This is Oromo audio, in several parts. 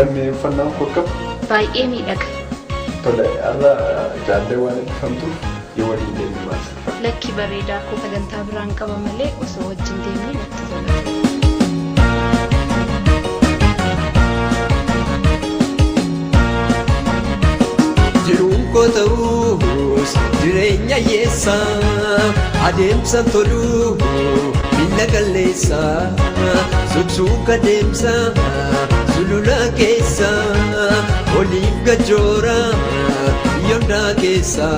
Dammi uffannaan koo akkam? Baay'ee miidhaga. Tole har'a jaallee waan eebbifamtuuf yoo waliin deemnu baasa. Lakki bareedaa koo sagantaa biraan qaba malee osoo wajjin deemnee natti tola. Jiruun koo ta'uus jireenya hiyyeessaa adeemsa toluu biyya qalleessaa suksuuka deemsa sulula keessa oliif gajoora yondaa keessa.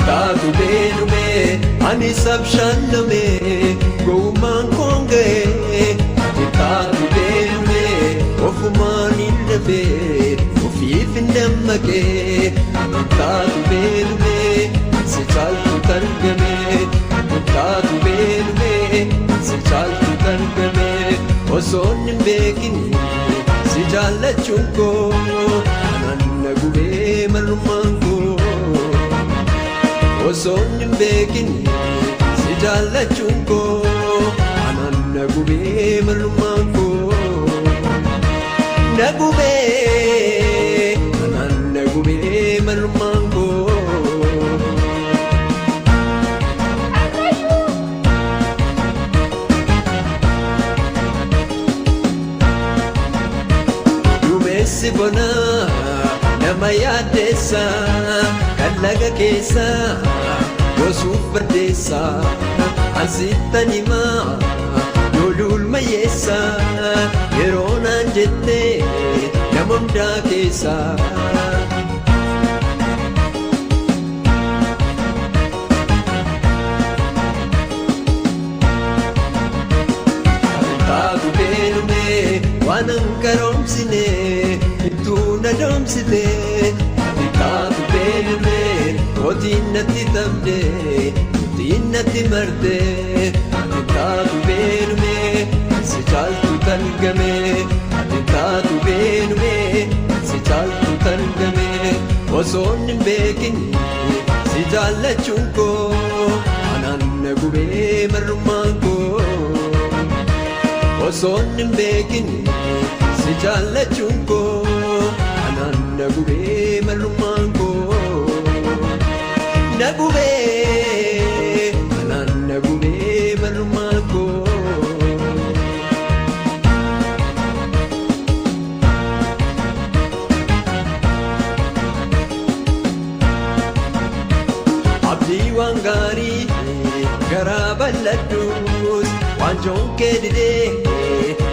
Taatu beenume ani sabshaname gouman konge. Taatu beenume ofumaan ilfe ofiif ndamake. Taatu beenume si caaltu targame. Taatu beenume si caaltu targame. Osoon hin beekini si jaallachuun koo ananna gubee marmaan koo. Osoon hin beekini si jaallachuun koo ananna gubee marmaan koo. Na gubee ananna gubee marmaan koo. Duumessi bonaa nama yaaddeessa kan laga keessa gosuuf baddeessa ansittan himaa loluul mayyeessa yeroo naan jette nama hundaa keessa. Taatu beenume waan hin karoomsine ittuu na doomsite. Taatu beenume otiin natti tabde otiin natti marte. Taatu beenume si caaltu targame. Taatu beenume si caaltu targame. Osoon hin beekini si jaallachuun koo ananna gubee marmaan koo. Osoon hin beekini si jaallachuun koo ananna gubee marmaan koo. Na gubee ananna gubee marmaan koo. Abdii waan gaarii garaa bal'adhuus waan joonkee didee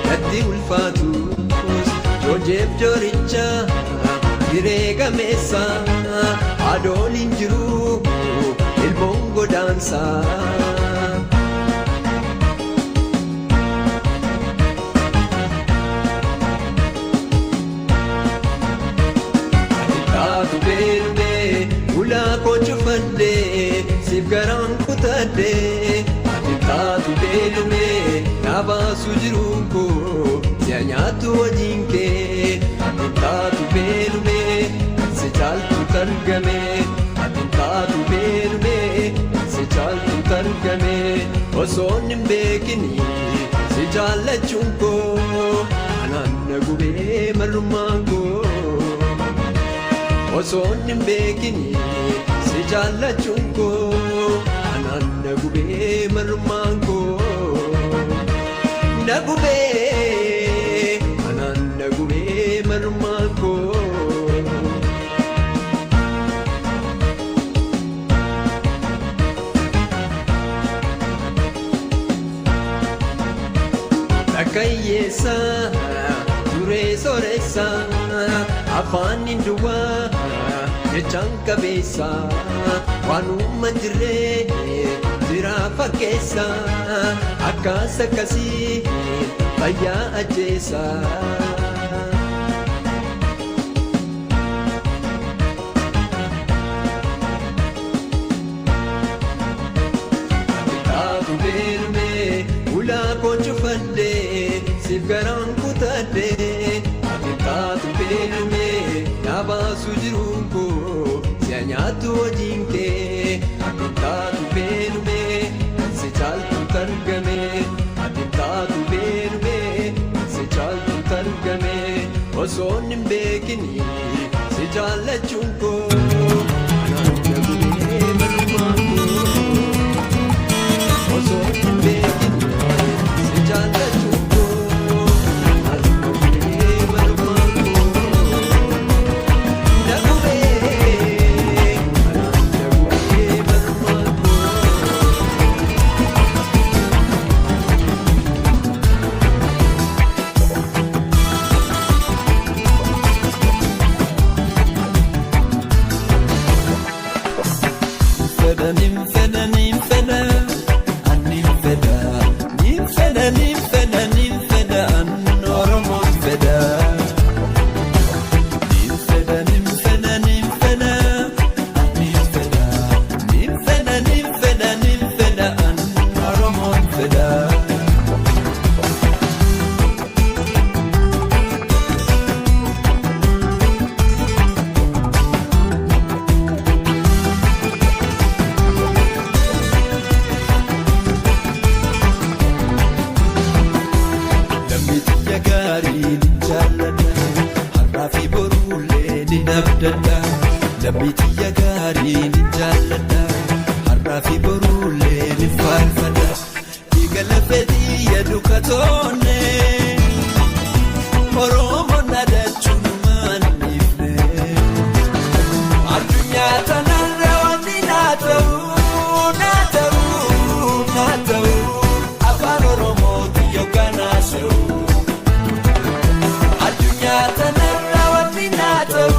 natti ulfaatus joojeef jooricha hiree gameessa adoon hin jiru ilmoon godaansa. Taatu beenume ulaa koo cufadhee siif garaan kutadhee. Taatu beenume na baasu jiruun koo si'a nyaatu wajjin kee. Taatu beenume si caaltu targame. Taatu beenume si caaltu targame. Osoon hin beekini si jaallachuun koo ananna gubee marmaan koo. Osoon hin beekini si jaallachuun koo ananna gubee marmaan koo. Na gubee ananna gubee marmaan koo. Takayyeessa duree sooressa afaan hin duwwaa jechaan qabeessa waan uuman jirree jira fakkeessa akkas akkasii fayyaa ajjeessa. Taatu beenume ulaa koo cufadhee siif garaan kutadhee. Taatu beenume na baasu jiruun koo si'a nyaatu wajinke atimtaatu beerume si caaltu targame atimtaatu beerume si caaltu targame osoon hin beekini si jaalachuun koo anaan jagulee malumaan koo osoon hin beekini si jaalachuun koo anaan jagulee malumaan koo jagulee anaan jagulee malumaan koo. Labbiitiyya gaarii ni jaalladha har'aa fi boruulee ni faarfadha dhiigala fedhii yadu katoonne Oromoon adachuun maaniifne addunyaa tanarra wanti naa ta'u afaan Oromootu yookaan haasa'u addunyaa tanarra wanti naa ta'u.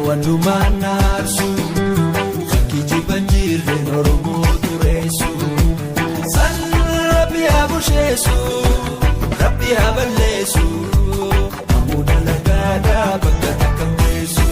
Walumaan naarsu kijiban jirren Oromoo dureessu san Rabbi haa busheessu Rabbi haa balleessu hamuudha lagaadhaa bakka takka bu'eessu.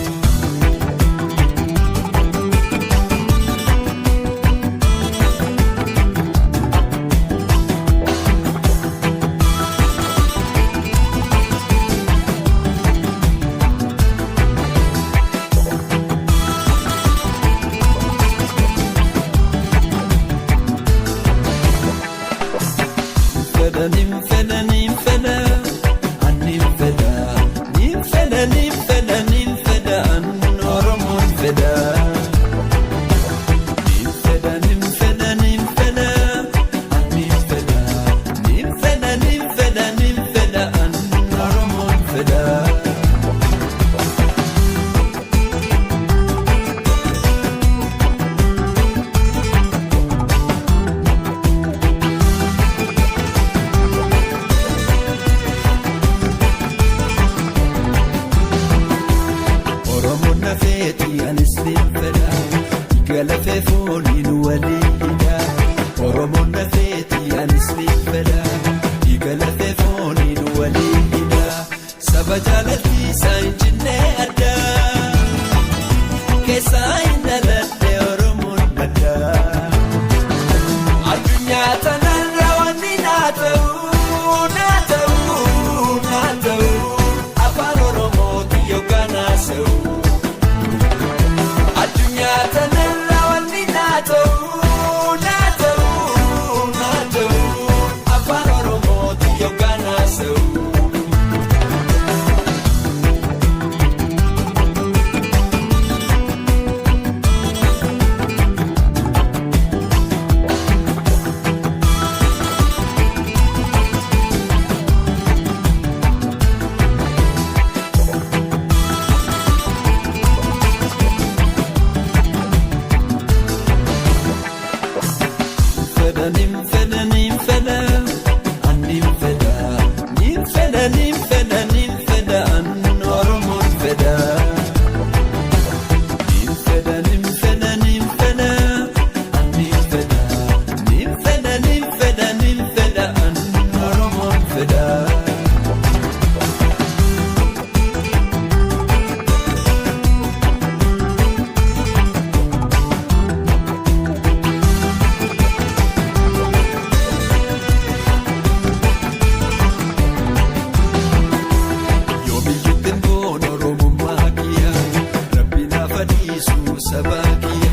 fadhiisu sabaakiya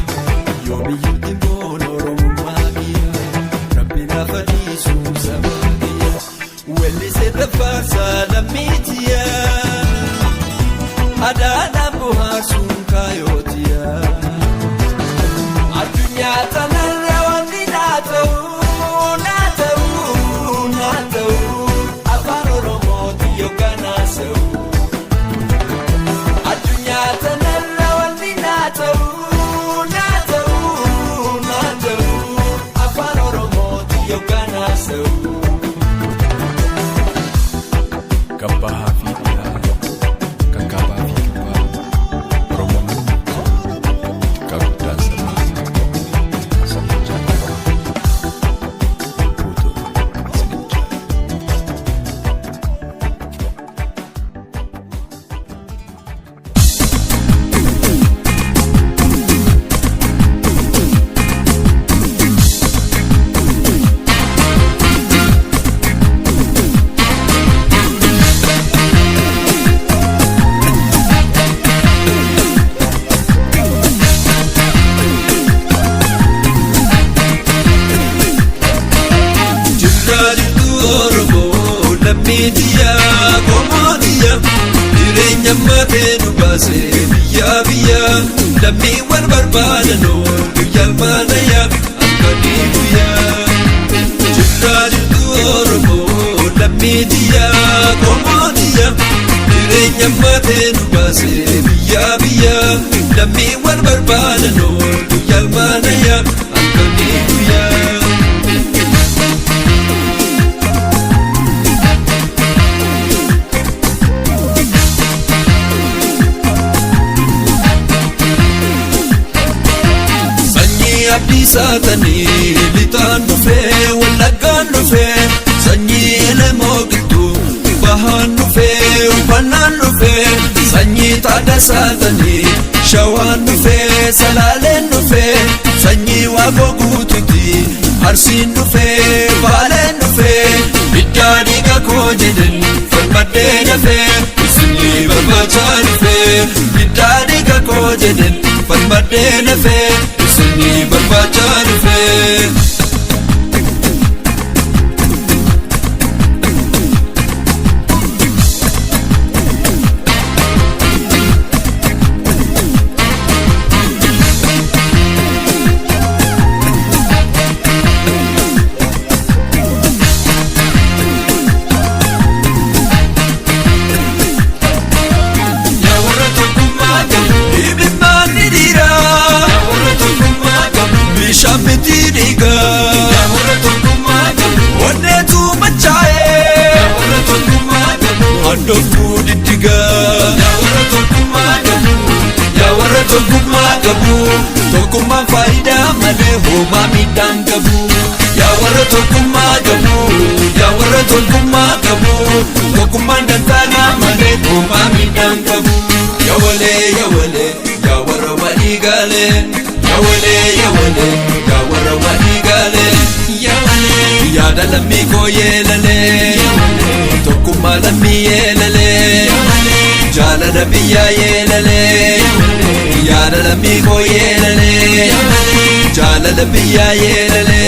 yoomiyyuutti boon oromumaakiya rabbi na fadhiisu sabaakiya wellisee tafaarsaa lammiitiya adaadhaa bohaarsuun kaayootiya addunyaa tanarra wanni naa ta'u afaan oromooti yookaan haasa'u addunyaa tanarra wanni naa ta'u afaan oromooti yookaan haasa'u. Gabbahaa fi dhiyaa kan kaabaa fi kibbaa Oromoon xiqqaa guddaan sabaa jaalala guutuu isiniin Media komodia jireenya matee nu baasee biyya lammii wal barbaadanoo guyyaan baanayyaa akkanii guyyaa jirraa jirtu Oromoo lammiidiya komodia jireenya matee nu baasee biyya lammii wal barbaadanoo guyyaan baanayyaa akkanii guyyaa. Saatanii litaan dhufee wallaggaan dhufee sanyii elemoo gidduu bahaan dhufee uffannaan dhufee sanyii taada saatanii shawaan dhufee salaaleen dhufee sanyii waaqoo guutuuti arsiin dhufee baaleen dhufee biddaa dhiiga koo jedhan falmaddee dafee isinii barbaachaa dhufee biddaa dhiiga koo jedhan falmaddee dafee isinii barbaachaa dhufee. Shabitidiga Yawara tokumaga Wanetu machae Yawara tokumaga Andofu didiga Yawara tokumaga Yawara tokumaga Tokuma faida male homa midangabu Yawara tokumaga Yawara tokumaga Tokuma dantana male homa midangabu Yawale Yawara waigale Yawale Yawara waigale Yaada lammii koo yeelale tokkummaa lammii yeelale jaalala biyyaa yeelale yaada lammii koo yeelale jaalala biyyaa yeelale.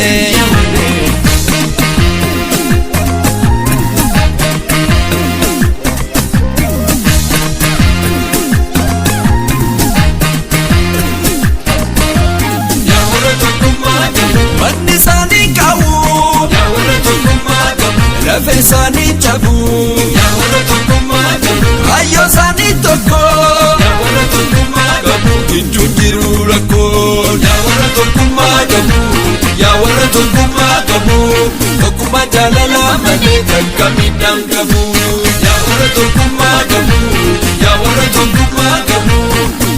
Lafe sani chabu Yawara tokumaga Ayo sani toko Yawara tokumaga Injunjiru lako Yawara tokumaga Yawara tokumaga Tokuma jalala mani kakami dangabu Yawara tokumaga Yawara tokumaga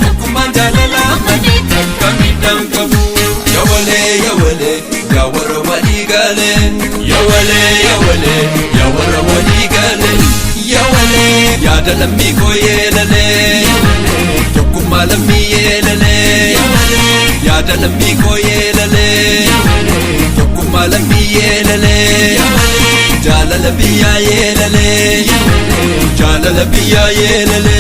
Tokuma jalala mani kakami dangabu Yawale Yawara waigale Yawale Yawara waigale Yawale yaada lammii koo yeelale tokkummaa lammii yeelale yaada lammii koo yeelale tokkummaa lammii yeelale jaalala biyyaa yeelale jaalala biyyaa yeelale.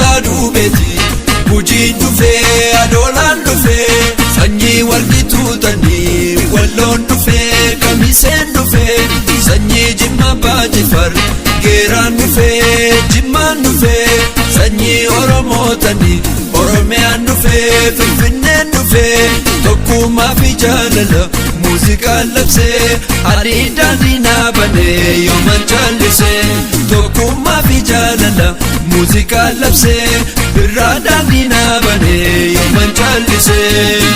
Ulaa duubeti Gujiin dhufee Adoolaan dhufee Sanyii warqituu tanii Walloon dhufee Kamiseen dhufee Sanyii Jimma Baajifar Geeraan dhufee Jimmaan dhufee Sanyii Oromoo tanii Oromiyaan dhufee Finfinneen dhufee Tokkummaa fi jaalala muuziqaan labsee Adii daandii naa banee yooman jallisee Tokkummaa fi jaalala muuziqaan labsee Birraa daandii naa banee yooman jallisee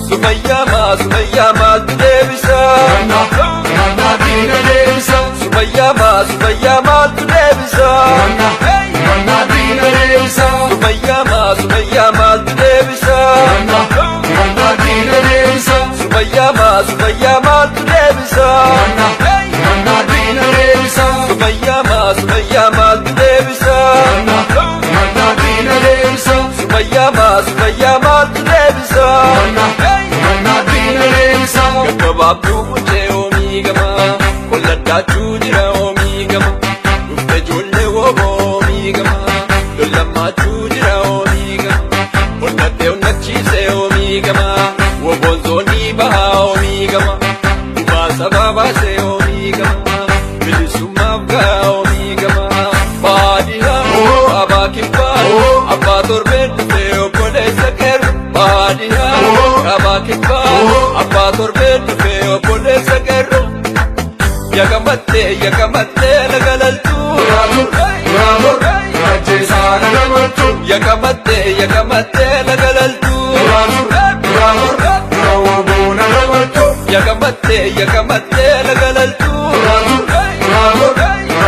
Sumayya maal deebisa? abbaabduu quncee oomigama kolladdaachuu jira oomigama dhufte ijoollee wooboo oomigama lollammaachuu jira oomigama onnadhee onnachiisee oomigama woboon zoonii bahaa oomigama gumaa sabaa baasee oomigama bilisummaaf gahaa oomigama baadiyyaa abaa kibbaa abbaa torbeen dhufee obboleessa qeerroo baadiyyaa abaa kibbaa abbaa torbeen dhufee obboleessa qeerroo yakamattee nagalaltuu ajjeesaa nagamaltuu yakamattee nagalaltuu wooboo nagamaltuu yakamattee nagalaltuu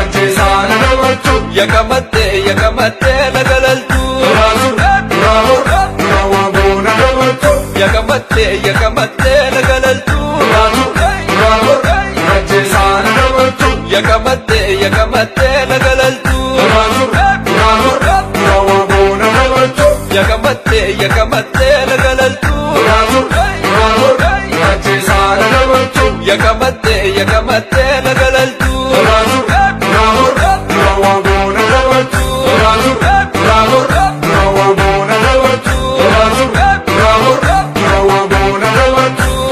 ajjeesaa nagamaltuu yakamattee nagalaltuu wooboo nagamaltuu yakamattee nagalaltuu ajjeesaa nagamaltuu yakamattee nagalaltuu wooboo nagamaltuu yakamattee nagalaltuu ajjeesaa nagamaltuu yakamattee nagalaltuu wooboo nagamaltuu wooboo nagamaltuu wooboo nagamaltuu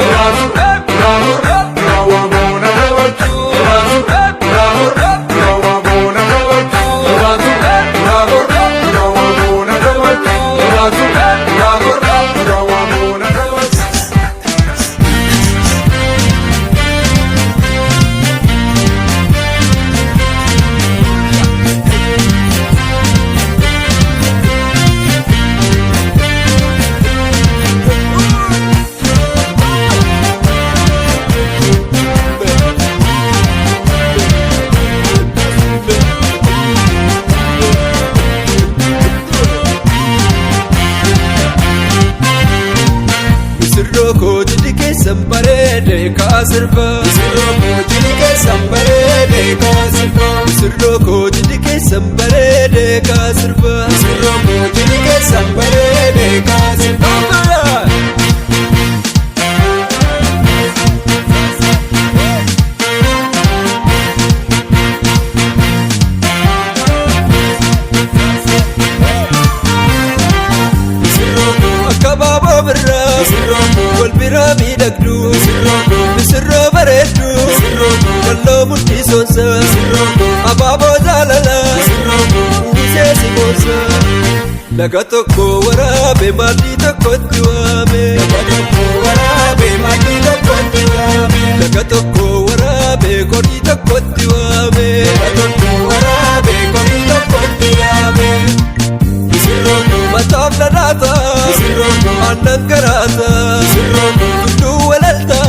Sambarede kasirba sirroko jidike sambarede kasirba sirroko jidike sambarede kasirba sirroko jidike sambarede kasirba Misirro bareedu kalloo mul'isonsa abaaboo jaalala uwwisee si boonsa laga tokko waraabee maaddii tokkotti waame laga tokko waraabee korii tokkotti waame mataaf dhadhaata aannan garaata tulluu walalta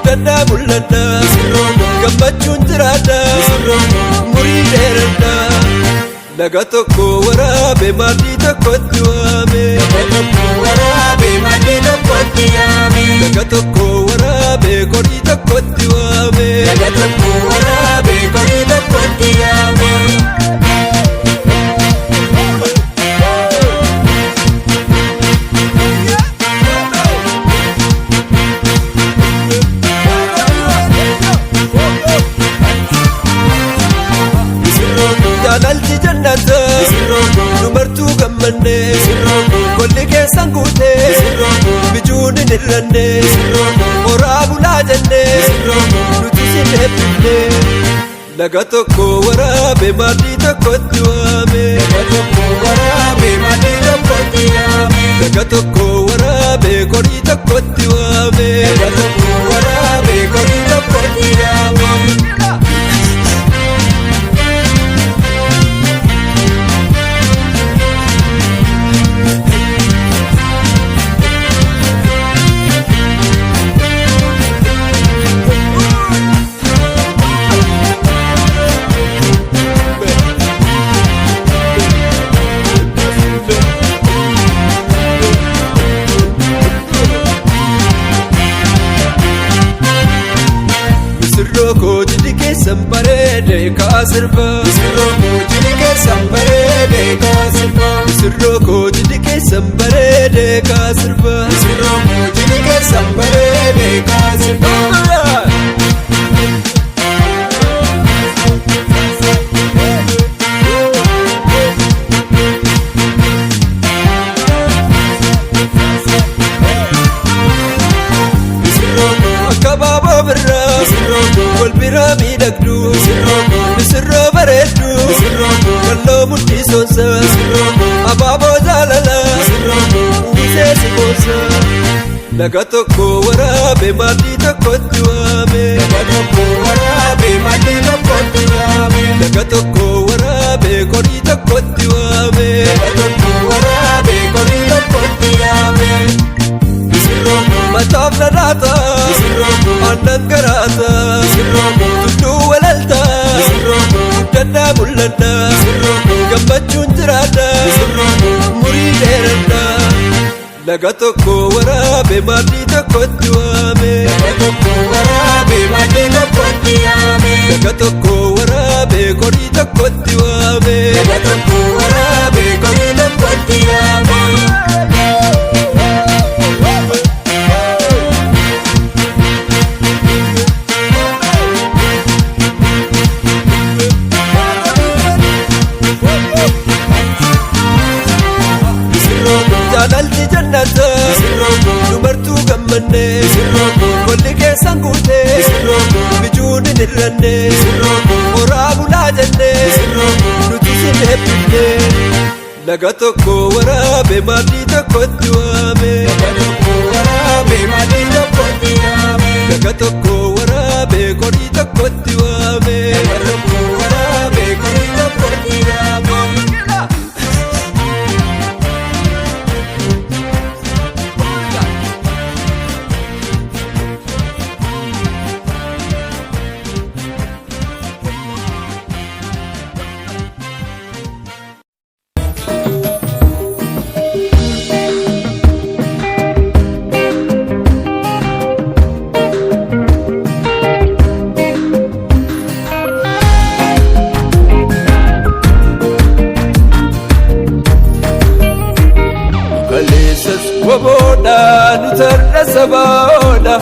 dandaa mul'adha gammachuun jiraadha murii dheeradha laga tokko waraabee maaddii tokkotti waame laga tokko waraabee korii tokkotti waame jaalalti jannata dumartuu gammanne kolli keessan guute bijuun hin hirranne horaa bulaa jenne nuti sin eebbifne laga tokko waraabee maaddii tokkotti waame laga tokko waraabee korii tokkotti waame sambarede kasirba sirroko jidike sambarede kasirba sirroko jidike sambarede kasirba sirroko jidike sambarede kasirba gababo birra wal bira miidhagdu misirroo bareeddu walloo mudhii soonsa abaaboo jaalala uwwisee si boonsa laga tokko waraabe maaddii tokkotti waame laga tokko waraabe korii tokkotti waame mataaf dhadhaata aannan garaata tulluu walalta guddannaa mul'anna gammachuun jiraadha murii dheeranna laga tokko waraabe maaddii tokkotti waame laga tokko waraabe korii tokkotti waame jaalalli jannata dubartuu gammanne kolli keessan guute bijuun hin hirranne horaa bulaa jenne nuti sin eebbifne laga tokko waraabe maaddii tokkotti waame laga tokko waraabe korii tokkotti waame woboda nutarra sabaoda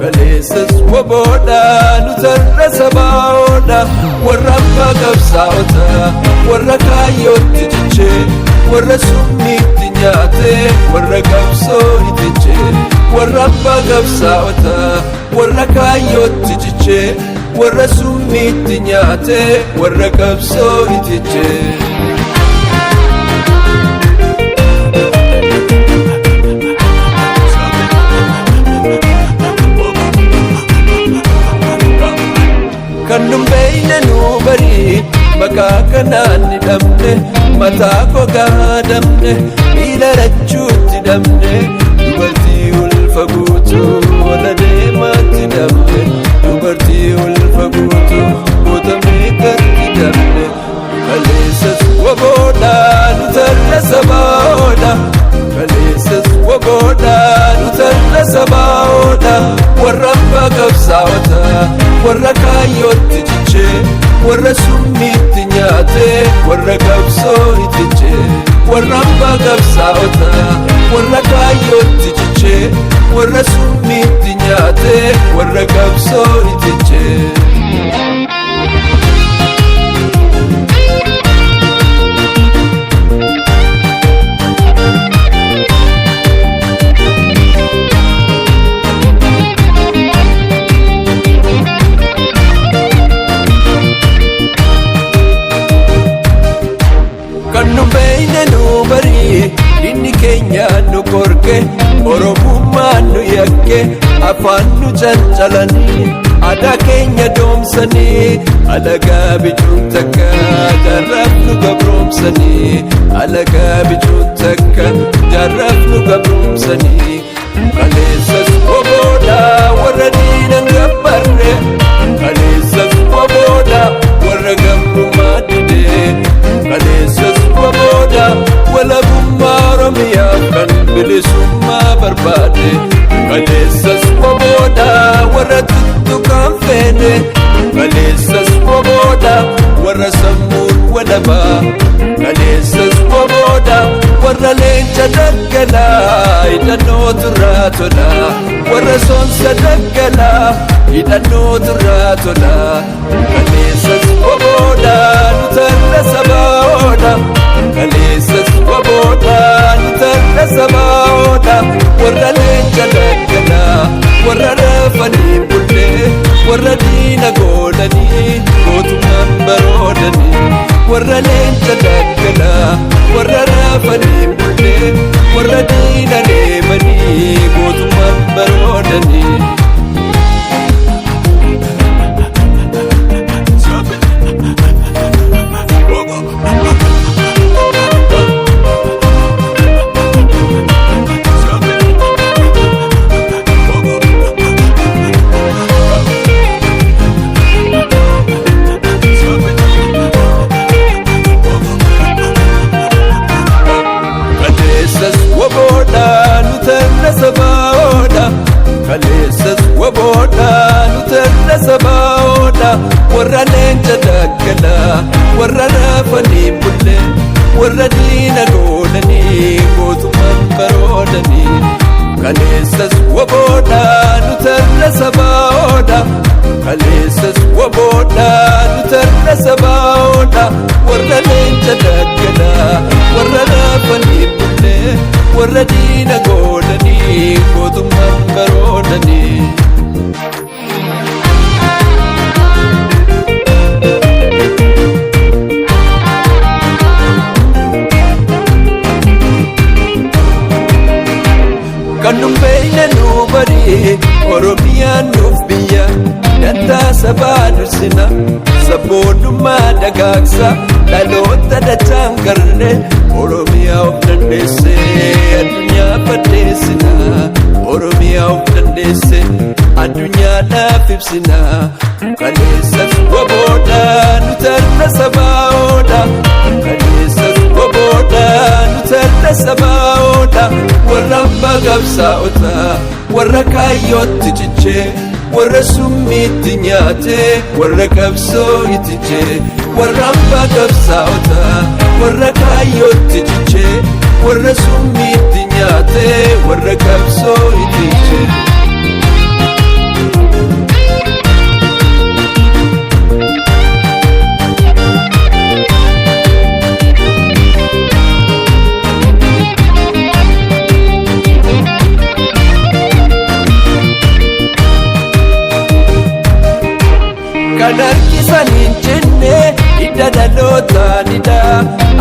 galeessas woboda nutarra sabaoda warra abbaa qabsaa'ota warra kaayyootti ciche warra summiitti nyaate warra qabsoo itiche warra abbaa qabsaa'ota warra kaayyootti ciche warra summiitti nyaate warra qabsoo itiche kannum beeyne nu bari maqaa kanaan ni dhabne mataa kogaa dabne miila rachuutti dabne dubartii ulfa guutuu wala deemaatti dabne dubartii ulfa guutuu gootamee gatti dabne kaleessas woboodha nutarra sabaoodha kaleessas woboodha nutarra sabaoodha warra abbaa qabsaa'ota warra kaayyootti ciche warra summiitti nyaate warra qabsoo itiche warra abbaa qabsaa'ota warra kaayyootti ciche warra summiitti nyaate warra qabsoo itiche inni keenya nu korke oromummaan nu yakke afaan nu cancalanii aadaa keenya doomsanii alagaa bijuun takka jaarraaf nu gabroomsanii alagaa bijuun takka jaarraaf nu gabroomsanii kaleessas woboodha warra diinan gabbarre kaleessas woboodha warra gabrumaa didee kaleessas woboodha walabummaa oromiyaaf kan bilisummaa barbaade kaleessas woboodha warra tuttuqaan feene kaleessas woboodha warra sammuun walabaa kaleessas woboodha warra leenca daggalaa hidhannootu irraa tola warra soonsa daggalaa hidhannootu irraa tola kaleessas woboodha nutarra sabaoodha kaleessas woboodha nutarra sabaoodha warra leenca daggalaa warra rafanii bullee warra diina goolanii gootummaan baroodanii warra leenca daggalaa warra rafanii bullee warra diina deemanii gootummaan baroodanii. Kaleessas waboodha nutarra sabaa'oodha warra leenca daggalaa warra rafanii bullee warra diina goolanii gootummaan baroodanii. Kaleessas waboodha nutarra sabaa'oodha kaleessas waboodha nutarra sabaa'oodha warra leenca daggalaa warra rafanii bullee warra diina goolanii gootummaan baroodanii. Kan beeyne nu barii Oromiyaan nuuf biyya dantaa sabaa dursina sabboonummaa dagaagsa dhaloota dachaan garree Oromiyaa of dandeesse addunyaa baddeessina Oromiyaa of dandeesse addunyaadhaaf ibsina. Kaleessas waboodha nutarra sabaa'oodha kaleessas waboodha nutarra sabaa'oodha warra bagabsaa'ota warra kaayyootti cichee warra summiitti nyaatee warra qabsoo itijee warra bagabsaa'ota warra kaayyootti cichee warra summiitti nyaatee warra qabsoo itijee. Kan harkisaniin jenne hidda dhalootaanidha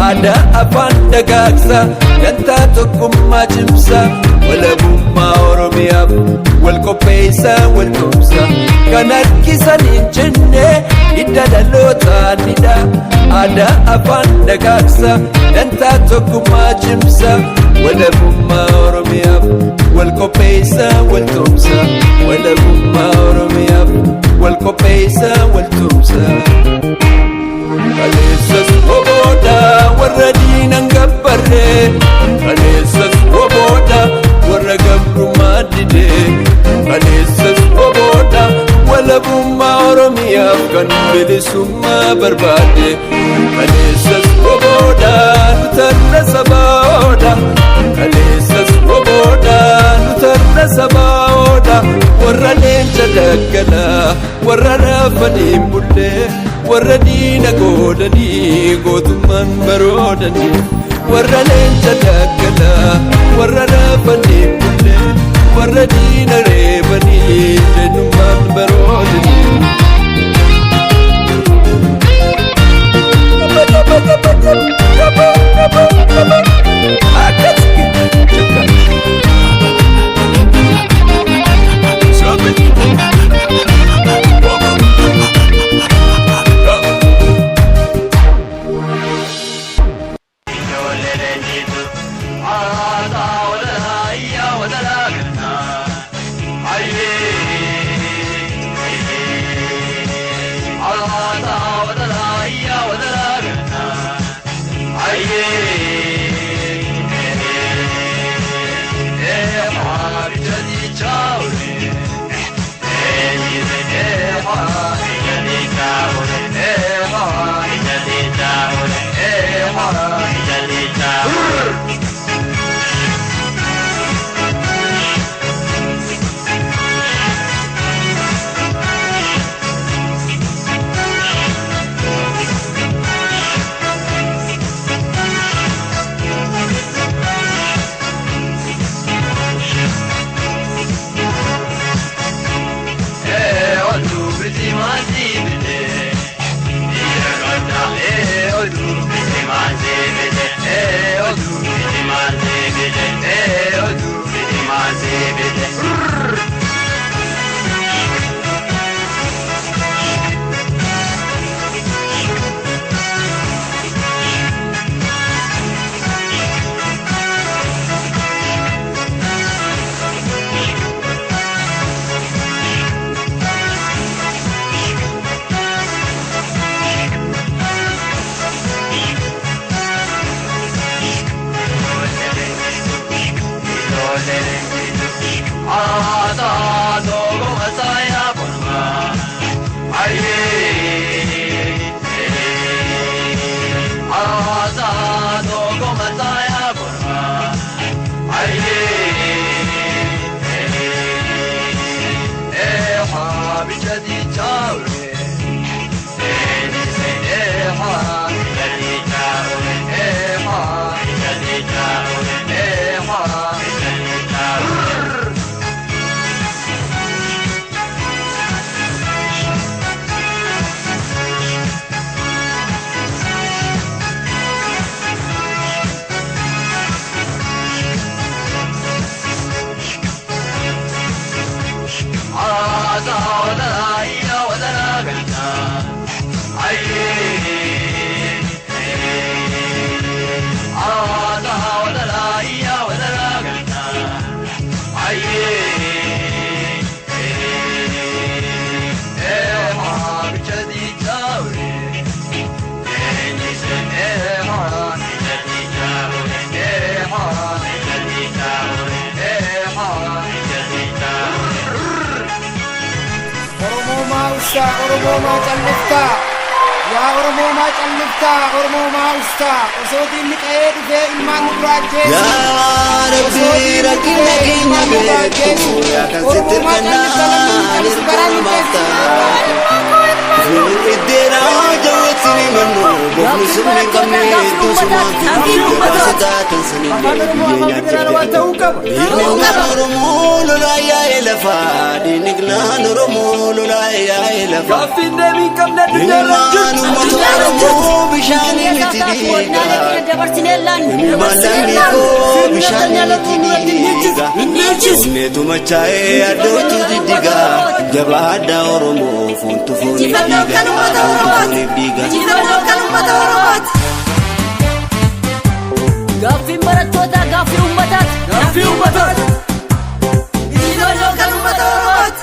aadaa afaan dagaagsa dantaa tokkummaa cimsa walabummaa Oromiyaaf wal qopheessa wal tumsa. Kan harkisaniin jenne hidda dhalootaanidha aadaa afaan dagaagsa dantaa tokkummaa cimsa walabummaa Oromiyaaf wal qopheessa wal tumsa walabummaa Oromiyaaf wal qopheessa wal tumsa. Kaleessas waboodha warra diinan gabbarree kaleessas waboodha warra gabrummaa didee kaleessas waboodha walabummaa Oromiyaaf kan bilisummaa barbaade. Kaleessas waboodha nutarra sabaa'oodha kaleessas waboodha nutarra sabaa'oodha warra leenca daggalaa warra rafanii bullee warra diina goolanii gootummaan baroodanii. Warra leenca daggalaa warra rafanii bullee warra diina reebanii jedhummaan baroodanii. Oromo ma callifta ya Oromo ma callifta Oromo ma usta osodi ni qeed fe ilman duraaje ya rabbi rakina kina be ya kansitirna nisbaran mafta idera jawatni manu bofnisni kamne tusma kasata tansini Oromo la ya elefa dinigna Oromo la ya elefa kafinde mi kamne dinarajju Oromo bishani mitdiga dabartinelan malani ko bishani mitdiga ne tumachae adotu didiga jabada Oromo fontu foni Gafi maratota gafi ummatat Idilo kalumatarat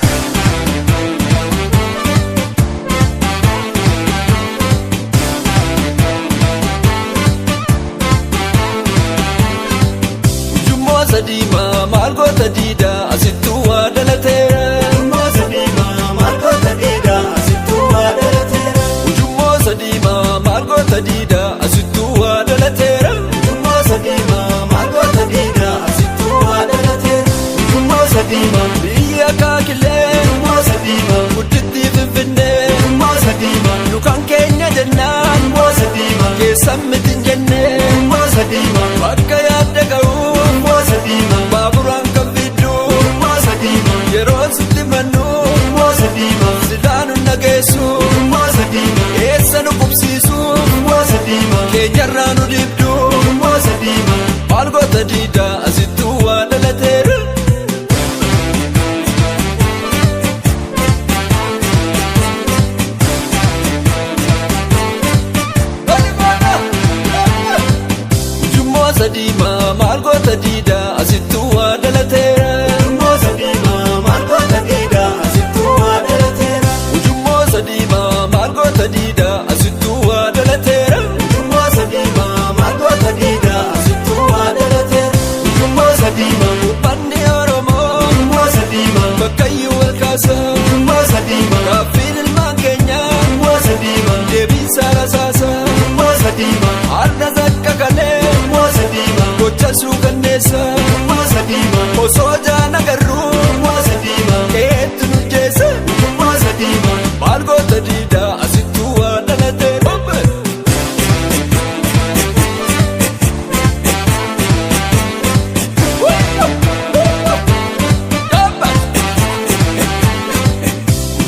Jummo sadima malgo tadida asitu adalate Jummo sadima malgo tadida asitu adalate Jummo sadima malgo tadida asitu adalate Jummo sadima malgo tadida asitu adalate Jummo sadima biya kakile Jummo sadima udditi finfinne Jummo sadima lukan kenya jannan Jummo sadima kesammitin jenne Jummo sadima bakka yaadde ga'u Jummo sadima baaburaan kan fiddu Jummo sadima yeroo sitti mannu Jummo sadima sidaanu nageessu Jummo sadima eessa nu qubsiisu Jummo sadima keenyarraa nu dibdu Jummo sadima maal goota diida asittuu waa dhalateera Jummo sadima maal goota diida asittuu waa dhalateera Jummo sadima maal goota diida asittuu waa dhalateera Jummo sadima maal goota diida asittuu waa dhalateera Jummo sadima maal goota diida asittuu waa dhalateera Jummo sadima banni Oromoo Jummo sadima bakkayyuu wal kaasa Jummo sadima gaaffiin ilmaan keenya Jummo sadima deebiinsa rasaasa Jummo sadima har'a zakka galee Jummo sadima gocha suukanneessa Jummo sadima osoo jaana garru Jummo sadima keetti nu jeessa Jummo sadima maal goota diida asittuu waa dhalate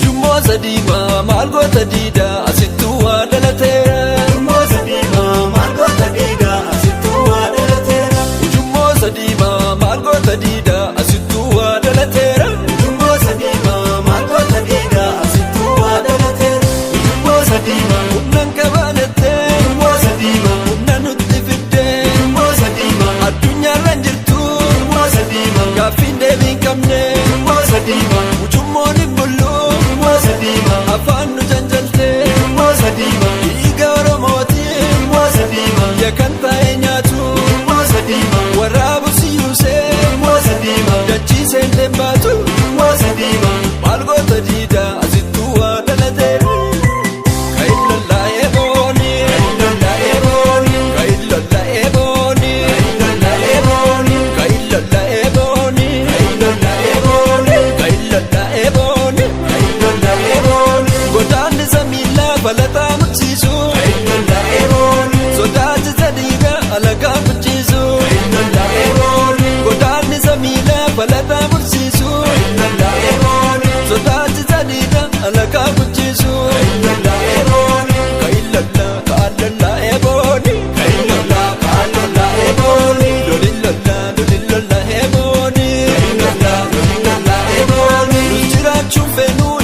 Jummo sadima maal goota diida asittuu waa dhalateera Jummo sadima maal goota diida asittuu waa dhalateera Jummo sadima maal goota diida asittuu waa dhalateera Jummo sadima maal goota diida asittuu waa dhalateera Jummo sadima humnan kabaalatte Jummo sadima humna nutti fidde Jummo sadima addunyaarran jirtu Jummo sadima gaaffiin deebiin qabne Jummo sadima ujummoon hin bullu Jummo sadima afaan nu janjalte Jummo sadima dhiiga Oromooti Jummo sadima yakan taa'ee nyaatu Jummo sadima waraabu siyyuusee Jummo sadima dachiisee hin baatu Jummo sadima maal goota diida asittuu waa dhalateera Kaillollaa'ee booni Kaillollaa'ee booni Kaillollaa'ee booni Kaillollaa'ee booni Kaillollaa'ee booni Kaillollaa'ee booni Kaillollaa'ee booni Kaillollaa'ee booni godaanni samiilaa falataa muchiisu Kaillollaa'ee booni sodaachisa dhiiga alagaa muchiisu Kaillollaa'ee booni godaanni samiilaa falataa muchiisu Kaillollaa'ee booni sodaachisa dhiiga alagaa muchiisu Kaillollaa'ee booni Kaillollaa kaallollaa'ee booni Kaillollaa kaallollaa'ee booni lolillollaa lolillollaa'ee booni Kaillollaa lolillollaa'ee booni nus jiraachuun feenuu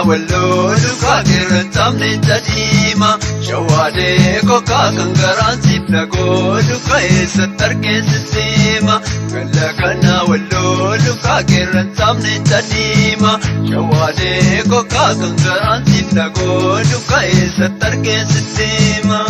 walloo lukaa keerrantamne tadiima shawaadee kokaa kan garaan siif nagoo luka eessatti argeessitti hima galla kana walloo lukaa keerrantamne tadiima shawaadee kokaa kan garaan siif nagoo luka eessatti argeessitti hima.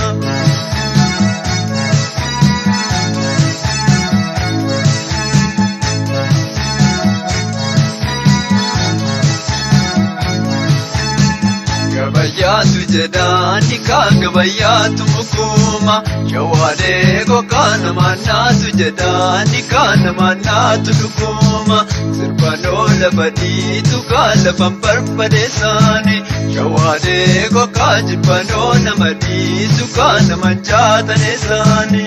Gabayyaatu jedhaani kaan gabayyaatu mukuma shawaadee kokaa namaannaatu jedhaani kaan namaannaatu dhuguma sirbaan oola badiitu kaan lafan barbadeessaani shawaadee kokaa jibbaan oola madiisu kaan naman jaataneessaani.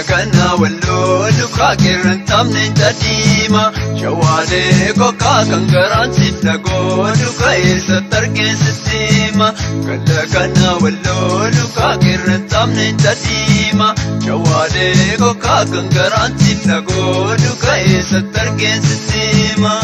Kana walloo lukaa keerrantamne tadiima shawaadee kokaa kan garaan siif nagoo luka eessatti argeessitti hima galla kana walloo lukaa keerrantamne tadiima shawaadee kokaa kan garaan siif nagoo luka eessatti argeessitti hima.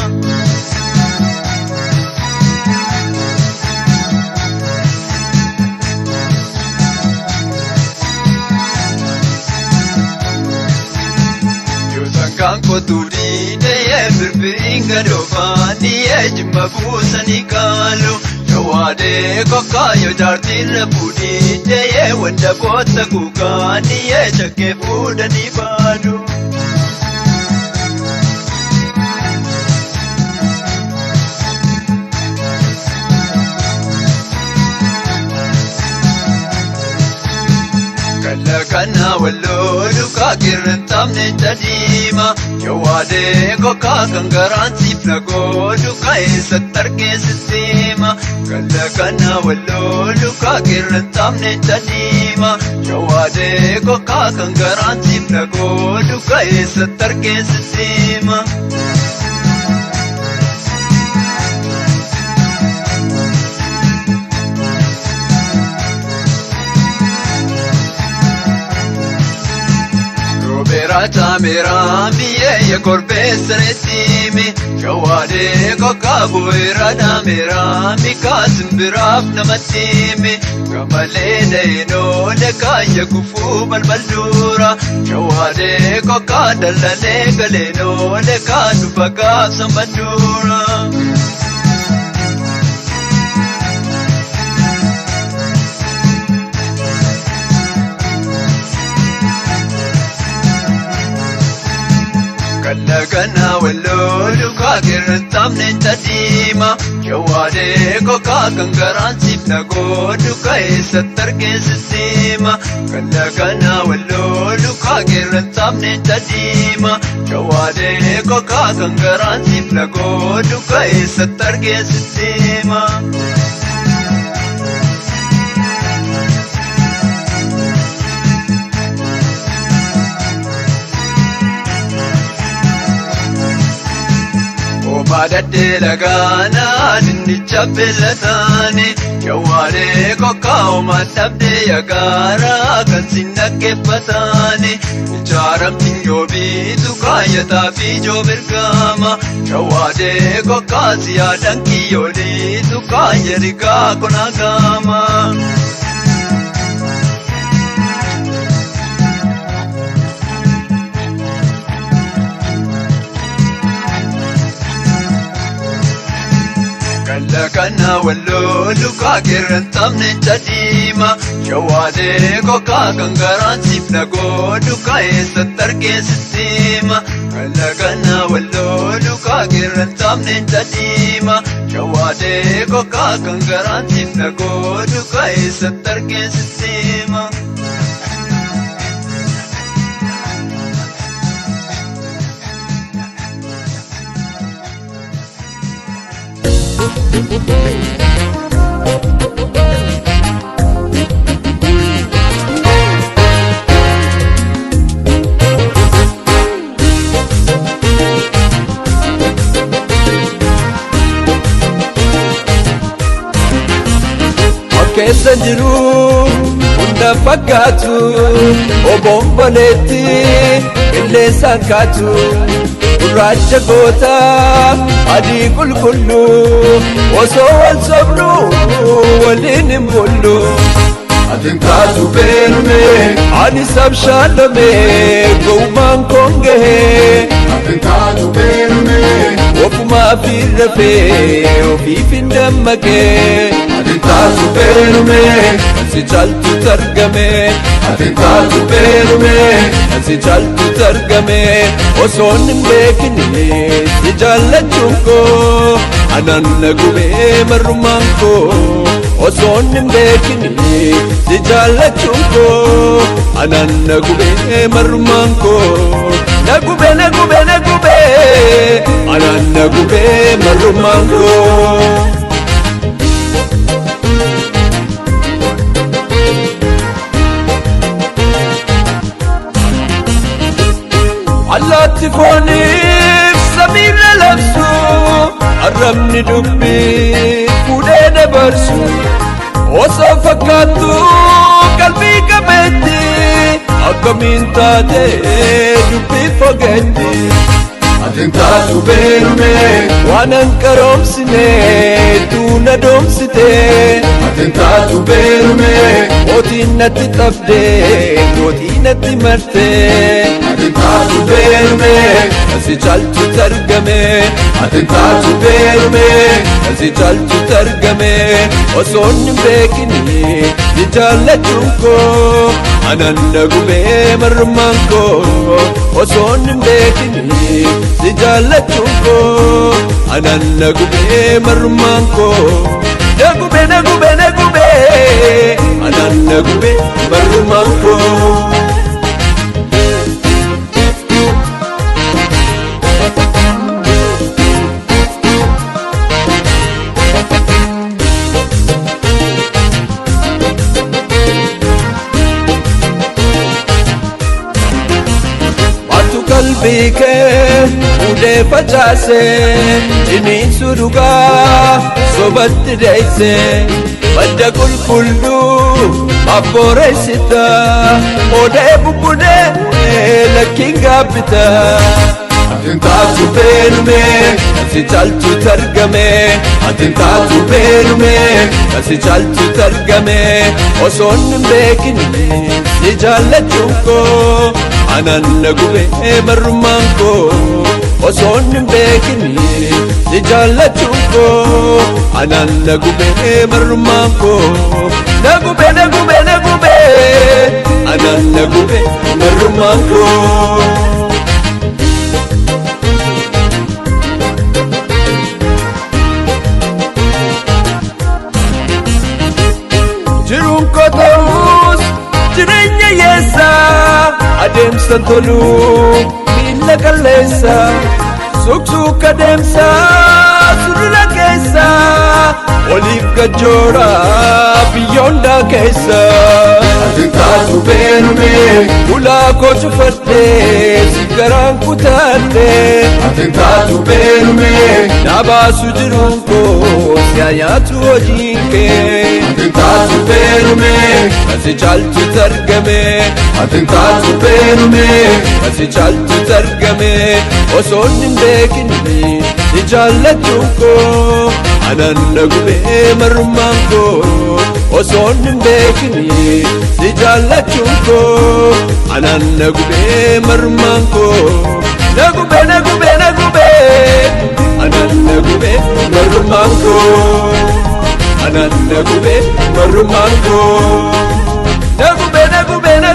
Kan koturi deye birbiriin gadoofani ejimma buusanii kaalu shawaadee kokaa yoo jaartiin rafuudhi deye wanda boota kukaani ejakkee fuudhanii baadu. Kana walloo lukaa keerrantamne tadiima shawaadee kokaa kan garaan siif nagoo luka eessatti argeessitti hima galla kana walloo lukaa keerrantamne tadiima shawaadee kokaa kan garaan siif nagoo luka eessatti argeessitti hima. Mera miye ya korbeessereetimi shawaadee kokaa bu'eeraadha mera mikaasin biraaf namatimi gamalee dayinoole kaayya kufuu balbalduura shawaadee kokaa dallalee galeenoole kaanu bagaaf sambaduura. Kana walloo lukaa keerrantamne tadiima shawaadee kokaa kan garaan siif nagoo luka eessatti argeessitti hima galla kana walloo lukaa keerrantamne tadiima shawaadee kokaa kan garaan siif nagoo luka eessatti argeessitti hima. Baadadde lagaana dinnicha beelataani shawaadee kokaa uumaa dhabdee yagaara kan sin dhaggeeffataani ijaaramti yoo biitu kaayyataa fi ijoo birgaama shawaadee kokaa siyaadan kiyyooliitu kaayya rigaa konaagaama. Kana walloo lukaa keerrantamne tadiima shawaadee kokaa kan garaan siif nagoo luka eessatti argeessitti hima galla kana walloo lukaa keerrantamne tadiima shawaadee kokaa kan garaan siif nagoo luka eessatti argeessitti hima. keessa jiru na fakkaatu obomboleetti qilleensaan kaatu gurraacha goota adii qulqulluu osoo wal sobnu waliin hin bullu atin taatu beerume ani sabshaalame gowmaan kongehe atin taatu beerume ofumaa fi rafee ofiif hin dammaqe atin taatu beerume si caaltu targame atin taatu beerume si caaltu targame osoon hin beekne si jaallachuun koo anan na gubee marrumaan koo osoon hin beekne si jaallachuun koo anan na gubee marrumaan koo na gubee na gubee na gubee anan na gubee marrumaan koo. Allaatti fooniif samiirra labsu arrabni dubbii fuudhee dabarsu osoo fakkaattu qalbii qabeetti akkamiin taate dubbii fogeetti atin taatu beerume waan an qaroomsine tuuna doomsite atin taatu beerume mootiin natti xabde mootii natti marte atin taatu beerume si caaltu targame atin taatu beerume si caaltu targame osoon hin beekne si jaallachuun koo anan na gubee marrumaan koo osoon hin beekne si jaallachuun koo anan na gubee marrumaan koo na gubee na gubee na gubee anan na gubee marrumaan koo. qalbii kee fuudhee facaase ciniinsu dhugaa sobatti deeyse badda qulqulluu abbooressita odee bubbudee lakkiin gaabbita atin taatu beerume si caaltu targame atin taatu beerume si caaltu targame osoon hin beekne si jaallachuun koo anan na gubee marrumaan koo osoon hin beekne si jaallachuun koo anan na gubee marrumaan koo na gubee na gubee na gubee anan na gubee marrumaan koo. Jiruun koo ta'us jireenya yeessaa adeemsa toluu miila qalleessa suksuuka deemsa sulula keessa oliif gajoora biyyoondaa keessa atin taatu beerume ulaa koo cufadhee si garaan kutaadhee atin taatu beerume na baasu jiruun koo si ayaatu hojiin kee atin taatu beerume si caaltu targame atin taatu beerume si caaltu targame osoon hin beekne si jaallachuun koo anan na gubee marrumaan koo osoon hin beekne si jaallachuun koo anan na gubee marrumaan koo na gubee na gubee na gubee anan na gubee marrumaan koo anan na gubee marrumaan koo na gubee na gubee na